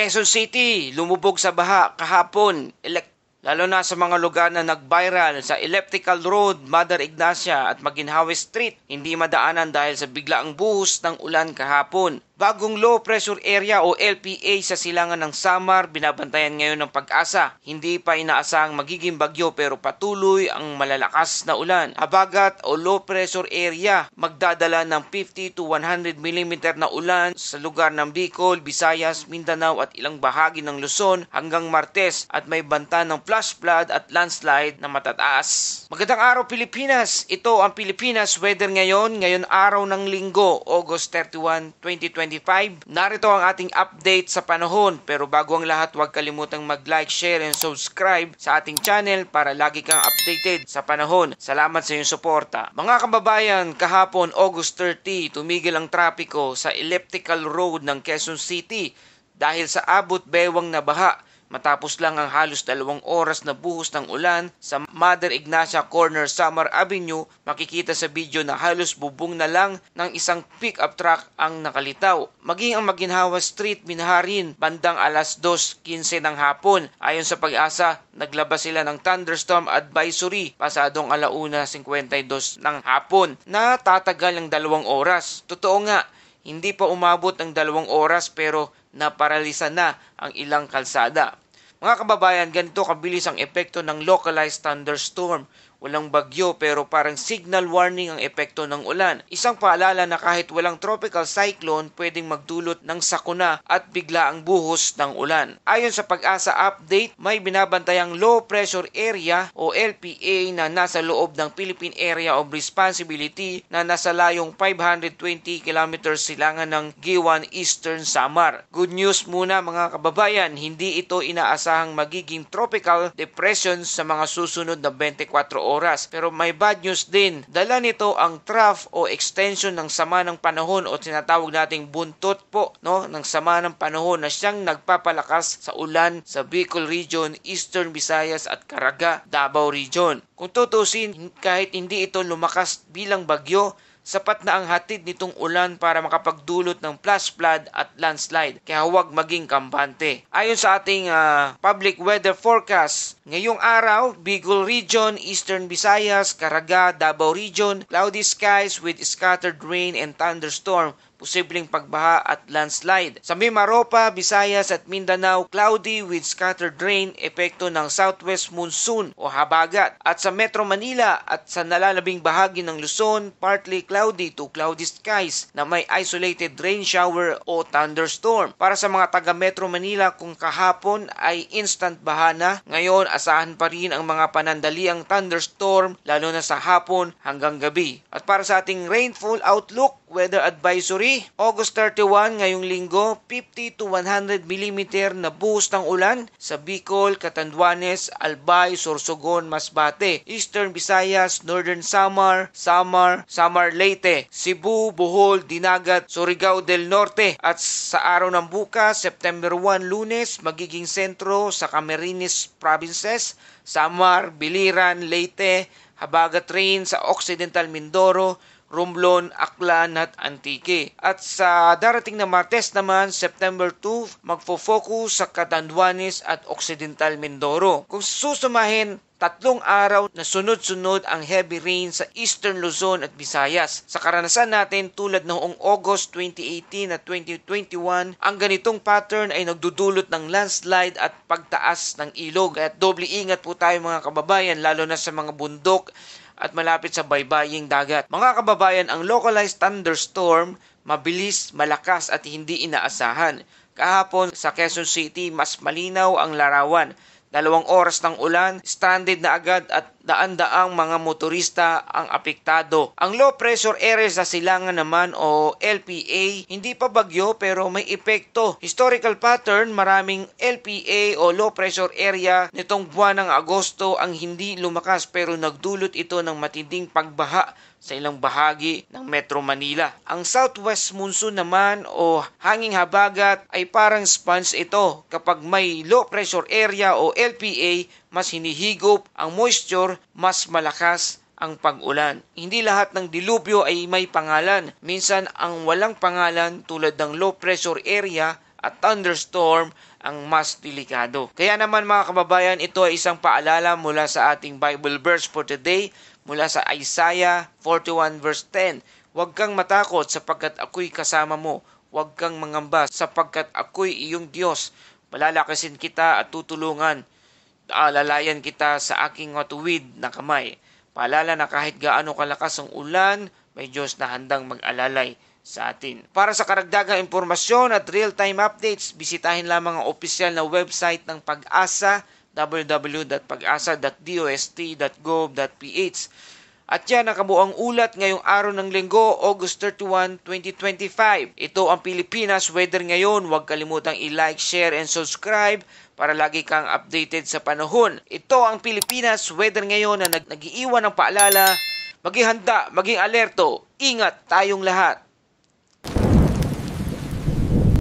Quezon City, lumubog sa baha kahapon. Lalo na sa mga lugar na nag-viral sa Elliptical Road, Mother Ignacia at Maginhawe Street, hindi madaanan dahil sa biglaang buhos ng ulan kahapon. Bagong low pressure area o LPA sa silangan ng Samar binabantayan ngayon ng Pag-asa. Hindi pa inaasahang magiging bagyo pero patuloy ang malalakas na ulan. Habagat o low pressure area magdadala ng 50 to 100 mm na ulan sa lugar ng Bicol, Visayas, Mindanao at ilang bahagi ng Luzon hanggang Martes at may banta ng flash flood at landslide na matataas. Magandang araw Pilipinas! Ito ang Pilipinas weather ngayon araw ng Linggo, August 31, 2025. Narito ang ating update sa panahon. Pero bago ang lahat, huwag kalimutang mag-like, share, and subscribe sa ating channel para lagi kang updated sa panahon. Salamat sa iyong suporta. Mga kababayan, kahapon August 30, tumigil ang trapiko sa Elliptical Road ng Quezon City dahil sa abot bewang na baha. Matapos lang ang halos 2 oras na buhos ng ulan sa Mother Ignacia Corner, Samar Avenue, makikita sa video na halos bubong na lang ng isang pick-up truck ang nakalitaw. Maging ang Maginhawa Street, Minharin, bandang alas 2:15 ng hapon. Ayon sa Pag-asa, naglabas sila ng thunderstorm advisory pasadong 1:52 ng hapon na tatagal ng 2 oras. Totoo nga, hindi pa umabot ng 2 oras pero naparalisa na ang ilang kalsada. Mga kababayan, ganito kabilis ang epekto ng localized thunderstorm. Walang bagyo pero parang signal warning ang epekto ng ulan. Isang paalala na kahit walang tropical cyclone, pwedeng magdulot ng sakuna at biglaang buhos ng ulan. Ayon sa Pag-asa update, may binabantayang low pressure area o LPA na nasa loob ng Philippine Area of Responsibility na nasa layong 520 km silangan ng Giwan, Eastern Samar. Good news muna mga kababayan, hindi ito inaasahang magiging tropical depression sa mga susunod na 24 oras. Pero may bad news din. Dala nito ang trough o extension ng sama ng panahon o tinatawag nating buntot po ng sama ng panahon na siyang nagpapalakas sa ulan sa Bicol Region, Eastern Visayas at Caraga, Davao Region. Kung tutusin, kahit hindi ito lumakas bilang bagyo, sapat na ang hatid nitong ulan para makapagdulot ng flash flood at landslide. Kaya huwag maging kampante. Ayon sa ating public weather forecast, ngayong araw, Bicol Region, Eastern Visayas, Caraga, Davao Region, cloudy skies with scattered rain and thunderstorm, posibleng pagbaha at landslide. Sa Mimaropa, Visayas at Mindanao, cloudy with scattered rain, epekto ng southwest monsoon o habagat. At sa Metro Manila at sa nalalabing bahagi ng Luzon, partly cloudy to cloudy skies na may isolated rain shower o thunderstorm. Para sa mga taga Metro Manila, kung kahapon ay instant baha na, ngayon asahan pa rin ang mga panandaliang thunderstorm lalo na sa hapon hanggang gabi. At para sa ating rainfall outlook, weather advisory, August 31 ngayong linggo, 50 to 100 mm na buhos ng ulan sa Bicol, Catanduanes, Albay, Sorsogon, Masbate, Eastern Visayas, Northern Samar, Leyte, Cebu, Bohol, Dinagat, Surigao del Norte. At sa araw ng bukas, September 1, Lunes, magiging sentro sa Camarines Provinces, Samar, Biliran, Leyte, habagat rain sa Occidental Mindoro, Romblon, Aklan at Antique. At sa darating na Martes naman, September 2, magfo-focus sa Catanduanes at Occidental Mindoro. Kung susumahin, 3 araw na sunod-sunod ang heavy rain sa Eastern Luzon at Visayas. Sa karanasan natin tulad noong August 2018 at 2021, ang ganitong pattern ay nagdudulot ng landslide at pagtaas ng ilog. Kaya doble ingat po tayo mga kababayan, lalo na sa mga bundok at malapit sa baybaying dagat. Mga kababayan, ang localized thunderstorm, mabilis, malakas at hindi inaasahan. Kahapon sa Quezon City, mas malinaw ang larawan. 2 oras ng ulan, stranded na agad at daan-daang mga motorista ang apektado. Ang low pressure area sa silangan naman o LPA, hindi pa bagyo pero may epekto. Historical pattern, maraming LPA o low pressure area nitong buwan ng Agosto ang hindi lumakas pero nagdulot ito ng matinding pagbaha sa ilang bahagi ng Metro Manila. Ang southwest monsoon naman o hanging habagat ay parang sponge ito. Kapag may low pressure area o LPA, mas hinihigop ang moisture, mas malakas ang pag-ulan. Hindi lahat ng dilubyo ay may pangalan. Minsan ang walang pangalan tulad ng low pressure area at thunderstorm ang mas delikado. Kaya naman mga kababayan, ito ay isang paalala mula sa ating Bible verse for today, mula sa Isaiah 41 verse 10. Huwag kang matakot sapagkat ako'y kasama mo. Huwag kang mangamba sapagkat ako'y iyong Diyos. Palalakasin kita at tutulungan. Alalayan kita sa aking matuwid na kamay. Paalala na kahit gaano kalakas ang ulan, may Diyos na handang mag-alalay sa atin. Para sa karagdagang impormasyon at real-time updates, bisitahin lamang ang opisyal na website ng Pag-asa, www.pag-asa.dost.gov.ph. At yan ang kabuang ulat ngayong araw ng Linggo, August 31, 2025. Ito ang Pilipinas Weather ngayon. Huwag kalimutang i-like, share, and subscribe para lagi kang updated sa panahon. Ito ang Pilipinas Weather ngayon na nag-iiwan ng paalala. Maging handa, maging alerto. Ingat tayong lahat.